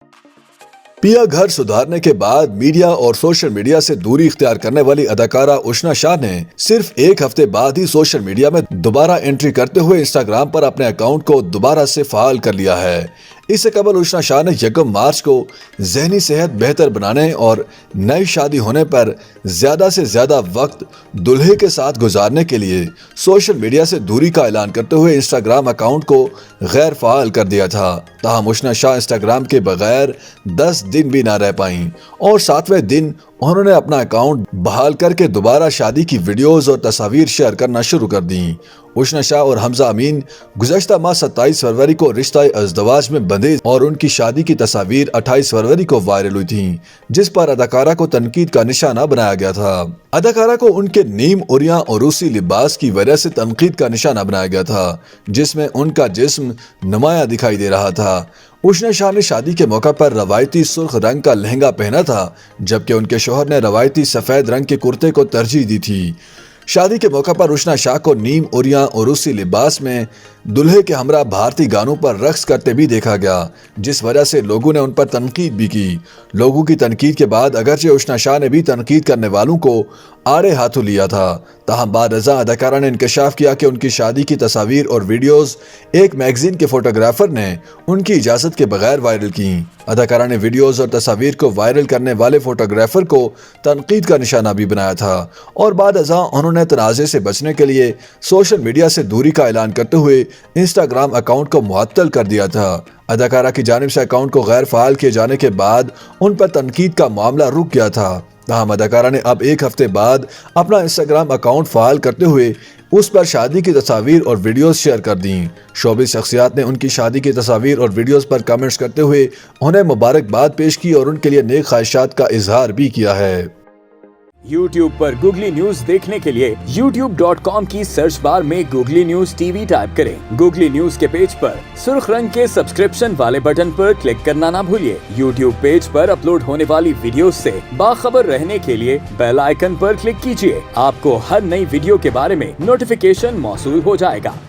पिया घर सुधारने के बाद मीडिया और सोशल मीडिया से दूरी इख्तियार करने वाली अदाकारा उशना शाह ने सिर्फ एक हफ्ते बाद ही सोशल मीडिया में दोबारा एंट्री करते हुए इंस्टाग्राम पर अपने अकाउंट को दोबारा से फाल कर लिया है। इससे कबल उशना शाह ने 1 मार्च को जहनी सेहत बेहतर बनाने और नई शादी होने पर ज्यादा से ज्यादा वक्त दुल्हे के साथ गुजारने के लिए सोशल मीडिया से दूरी का ऐलान करते हुए इंस्टाग्राम अकाउंट को गैर फाल कर दिया था। ताहम उशना शाह इंस्टाग्राम के बगैर 10 दिन भी ना रह पाईं और 7वें दिन उन्होंने अपना अकाउंट बहाल करके दोबारा शादी की वीडियोस और तस्वीर शेयर करना शुरू कर दी। उशना शाह और हमजा अमीन गुज़श्ता माह 27 फरवरी को रिश्ता अज़दवाज में बंधे और उनकी शादी की तस्वीर 28 फरवरी को वायरल हुई थी, जिस पर अदाकारा को तनकीद का निशाना बनाया गया था। अदाकारा को उनके नीम उरिया और रूसी लिबास की वजह से तनकीद का निशाना बनाया गया था, जिसमें उनका जिस्म नुमाया दिखाई दे रहा था। उशना शाह ने शादी के मौका पर रवायती सुर्ख रंग का लहंगा पहना था, जबकि उनके शौहर ने रवायती सफेद रंग के कुर्ते को तरजीह दी थी। शादी के मौका पर उशना शाह को नीम उरिया और रूसी लिबास में दुल्हे के हमरा भारतीय गानों पर रक्स करते भी देखा गया, जिस वजह से लोगों ने उन पर तनकीद भी की। लोगों की तनकीद के बाद अगरचे उशना शाह ने भी तनकीद करने वालों को आड़े हाथों लिया था, ताहम बाद रज़ा अदाकारा ने इंकशाफ किया कि उनकी शादी की तस्वीर और वीडियोस एक मैगजीन के फोटोग्राफर ने उनकी इजाज़त के बगैर वायरल की। अदाकारा ने वीडियोस और तस्वीर को वायरल करने वाले फोटोग्राफर को तनकीद का निशाना भी बनाया था और बाद अज़ा उन्होंने तनाज़े से बचने के लिए सोशल मीडिया से दूरी का ऐलान करते हुए इंस्टाग्राम अकाउंट को मुअत्तल कर दिया था। अदाकारा की जानिब से अकाउंट को गैर फाल किए जाने के बाद उन पर तनकीद का मामला रुक गया था। ताहम अदाकारा ने अब एक हफ्ते बाद अपना इंस्टाग्राम अकाउंट फाल करते हुए उस पर शादी की तस्वीर और वीडियोस शेयर कर दी। शोबिज़ शख्सियात ने उनकी शादी की तस्वीर और वीडियोस पर कमेंट्स करते हुए उन्हें मुबारकबाद पेश की और उनके लिए नेक ख्वाहिशात का इजहार भी किया है। YouTube पर गूगली न्यूज देखने के लिए youtube.com की सर्च बार में गूगली न्यूज टीवी टाइप करें। गूगली न्यूज के पेज पर सुर्ख रंग के सब्सक्रिप्शन वाले बटन पर क्लिक करना ना भूलिए। YouTube पेज पर अपलोड होने वाली वीडियोस से बाखबर रहने के लिए बेल आइकन पर क्लिक कीजिए। आपको हर नई वीडियो के बारे में नोटिफिकेशन मौसूल हो जाएगा।